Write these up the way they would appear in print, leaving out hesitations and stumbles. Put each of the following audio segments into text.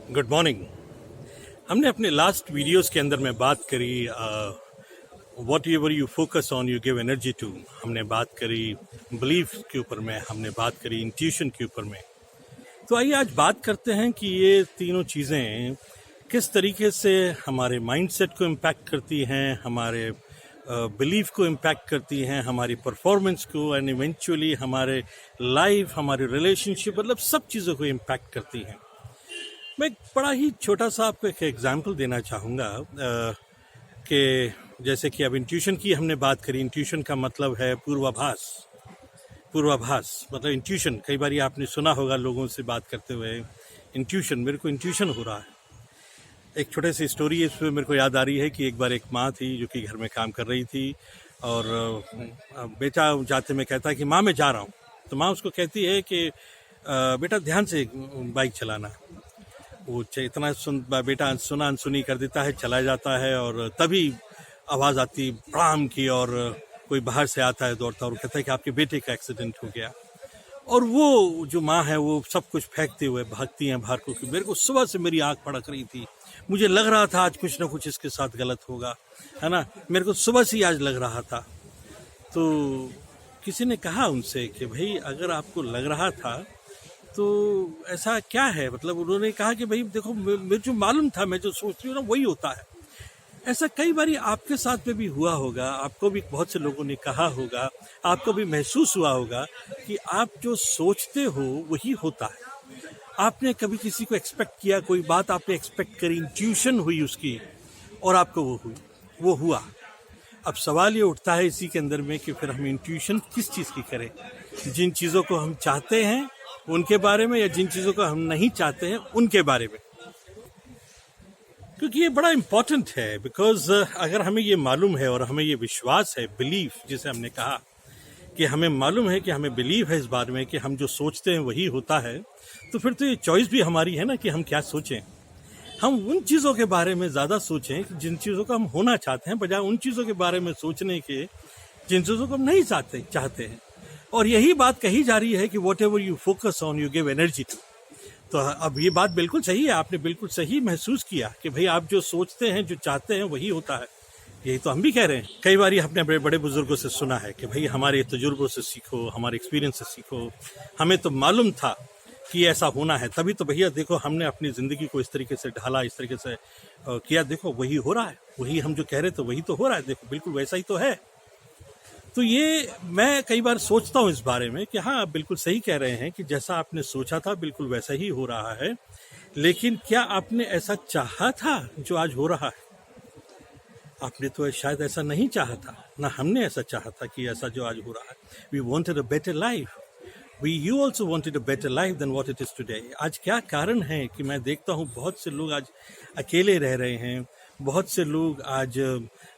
Good morning. हमने अपने last videos के अंदर में बात करी whatever you focus on you give energy to. हमने बात करी बिलीफ के ऊपर में, हमने बात करी इंट्यूशन के ऊपर में। तो आइए आज बात करते हैं कि ये तीनों चीज़ें किस तरीके से हमारे माइंडसेट को इम्पैक्ट करती हैं, हमारे बिलीफ को इम्पैक्ट करती हैं, हमारी परफॉर्मेंस को, एंड इवेंचुअली हमारे लाइफ, हमारे रिलेशनशिप, मतलब सब चीज़ों को इम्पैक्ट करती हैं। मैं एक बड़ा ही छोटा सा आपको एक एग्जाम्पल देना चाहूँगा कि जैसे कि अब इंट्यूशन की हमने बात करी। इंट्यूशन का मतलब है पूर्वाभास। पूर्वाभास मतलब इंट्यूशन, कई बार आपने सुना होगा लोगों से बात करते हुए, इंट्यूशन, मेरे को इंट्यूशन हो रहा है। एक छोटे सी स्टोरी है इसमें मेरे को याद आ रही है कि एक बार एक माँ थी जो कि घर में काम कर रही थी और बेटा जाते में कहता है कि माँ मैं जा रहा हूँ। तो माँ उसको कहती है कि बेटा ध्यान से बाइक चलाना। वो इतना बेटा सुना अनसुनी कर देता है, चला जाता है और तभी आवाज़ आती ब्राम की और कोई बाहर से आता है दौड़ता और कहता है कि आपके बेटे का एक्सीडेंट हो गया। और वो जो माँ है वो सब कुछ फेंकते हुए भागती हैं बाहर को कि मेरे को सुबह से मेरी आँख फड़क रही थी, मुझे लग रहा था आज कुछ ना कुछ इसके साथ गलत होगा, है ना, मेरे को सुबह से ही आज लग रहा था। तो किसी ने कहा उनसे कि भाई अगर आपको लग रहा था तो ऐसा क्या है, मतलब उन्होंने कहा कि भाई देखो मुझे जो मालूम था, मैं जो सोच रही हूँ ना वही होता है। ऐसा कई बार आपके साथ में भी हुआ होगा, आपको भी बहुत से लोगों ने कहा होगा, आपको भी महसूस हुआ होगा कि आप जो सोचते हो वही होता है। आपने कभी किसी को एक्सपेक्ट किया, कोई बात आपने एक्सपेक्ट करी, इंट्यूशन हुई उसकी और आपको वो हुआ। अब सवाल ये उठता है इसी के अंदर में कि फिर हम इंट्यूशन किस चीज़ की करें, जिन चीज़ों को हम चाहते हैं उनके बारे में या जिन चीज़ों को हम नहीं चाहते हैं उनके बारे में। क्योंकि ये बड़ा इम्पॉर्टेंट है, बिकॉज अगर हमें ये मालूम है और हमें ये विश्वास है, बिलीफ जिसे हमने कहा कि हमें मालूम है कि हमें बिलीव है इस बारे में कि हम जो सोचते हैं वही होता है, तो फिर तो ये चॉइस भी हमारी है ना कि हम क्या सोचें। हम उन चीज़ों के बारे में ज़्यादा सोचें कि जिन चीज़ों को हम होना चाहते हैं, बजाय उन चीज़ों के बारे में सोचने के जिन चीज़ों को हम नहीं चाहते हैं। और यही बात कही जा रही है कि whatever you focus on you give energy to. तो अब ये बात बिल्कुल सही है, आपने बिल्कुल सही महसूस किया कि भाई आप जो सोचते हैं, जो चाहते हैं वही होता है। यही तो हम भी कह रहे हैं। कई बार आपने बड़े बड़े बुजुर्गों से सुना है कि भाई हमारे तजुर्बों से सीखो, हमारे एक्सपीरियंस से सीखो, हमें तो मालूम था कि ऐसा होना है, तभी तो भैया देखो हमने अपनी ज़िंदगी को इस तरीके से ढाला, इस तरीके से किया, देखो वही हो रहा है, वही हम जो कह रहे थे वही तो हो रहा है, देखो बिल्कुल वैसा ही तो है। तो ये मैं कई बार सोचता हूँ इस बारे में कि हाँ आप बिल्कुल सही कह रहे हैं कि जैसा आपने सोचा था बिल्कुल वैसा ही हो रहा है, लेकिन क्या आपने ऐसा चाहा था जो आज हो रहा है? आपने तो शायद ऐसा नहीं चाहा था, ना हमने ऐसा चाहा था कि ऐसा जो आज हो रहा है। We wanted a better life, you also wanted a better life than what it is today. आज क्या कारण है कि मैं देखता हूँ बहुत से लोग आज अकेले रह रहे हैं, बहुत से लोग आज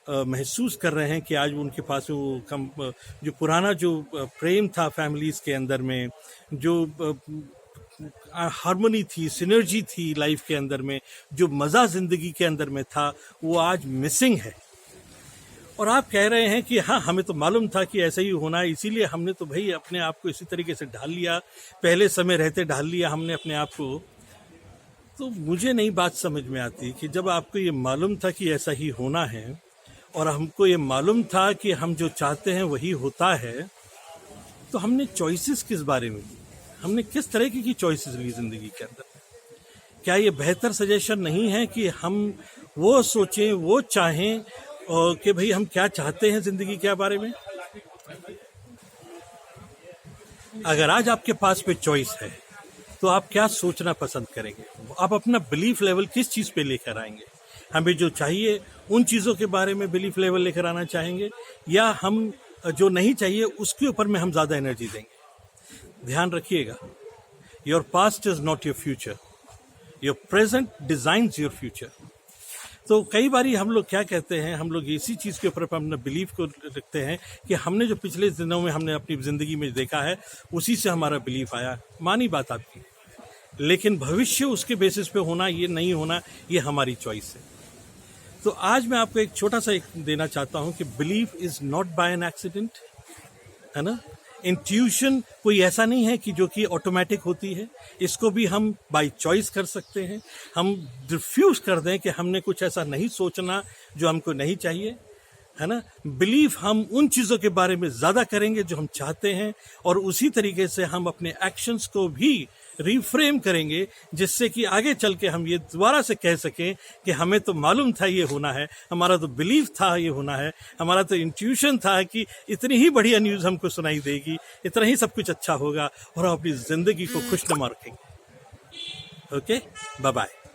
महसूस कर रहे हैं कि आज उनके पास वो जो पुराना जो प्रेम था फैमिलीज़ के अंदर में, जो हार्मनी थी, सिनर्जी थी लाइफ के अंदर में, जो मज़ा ज़िंदगी के अंदर में था, वो आज मिसिंग है। और आप कह रहे हैं कि हाँ हमें तो मालूम था कि ऐसा ही होना है, इसीलिए हमने तो भाई अपने आप को इसी तरीके से ढाल लिया, पहले समय रहते ढाल लिया हमने अपने आप को। तो मुझे नहीं बात समझ में आती कि जब आपको ये मालूम था कि ऐसा ही होना है और हमको ये मालूम था कि हम जो चाहते हैं वही होता है, तो हमने चॉइसेस किस बारे में की, हमने किस तरह की चॉइसेस ली ज़िंदगी के अंदर? क्या ये बेहतर सजेशन नहीं है कि हम वो सोचें, वो चाहें कि भाई हम क्या चाहते हैं ज़िंदगी के बारे में? अगर आज आपके पास पे चॉइस है तो आप क्या सोचना पसंद करेंगे? आप अपना बिलीफ लेवल किस चीज़ पे लेकर आएंगे? हमें जो चाहिए उन चीज़ों के बारे में बिलीफ लेवल लेकर आना चाहेंगे, या हम जो नहीं चाहिए उसके ऊपर में हम ज़्यादा एनर्जी देंगे? ध्यान रखिएगा, your past is not your future, your present designs your future. तो कई बारी हम लोग क्या कहते हैं, हम लोग इसी चीज़ के ऊपर अपना बिलीफ को रखते हैं कि हमने जो पिछले दिनों में हमने अपनी ज़िंदगी में देखा है उसी से हमारा बिलीफ आया। मानी बात आपकी, लेकिन भविष्य उसके बेसिस पे होना, ये नहीं होना, ये हमारी चॉइस है। तो आज मैं आपको एक छोटा सा एक देना चाहता हूँ कि belief is not by an accident, है ना। इंट्यूशन कोई ऐसा नहीं है कि जो कि ऑटोमेटिक होती है, इसको भी हम बाय चॉइस कर सकते हैं। हम रिफ्यूज कर दें कि हमने कुछ ऐसा नहीं सोचना जो हमको नहीं चाहिए, है ना। बिलीव हम उन चीज़ों के बारे में ज़्यादा करेंगे जो हम चाहते हैं, और उसी तरीके से हम अपने एक्शंस को भी रिफ्रेम करेंगे, जिससे कि आगे चल के हम ये दोबारा से कह सकें कि हमें तो मालूम था ये होना है, हमारा तो बिलीव था ये होना है, हमारा तो इंट्यूशन था कि इतनी ही बढ़िया न्यूज़ हमको सुनाई देगी, इतना ही सब कुछ अच्छा होगा, और हम अपनी ज़िंदगी को खुशनुमा रखेंगे। Okay, bye bye.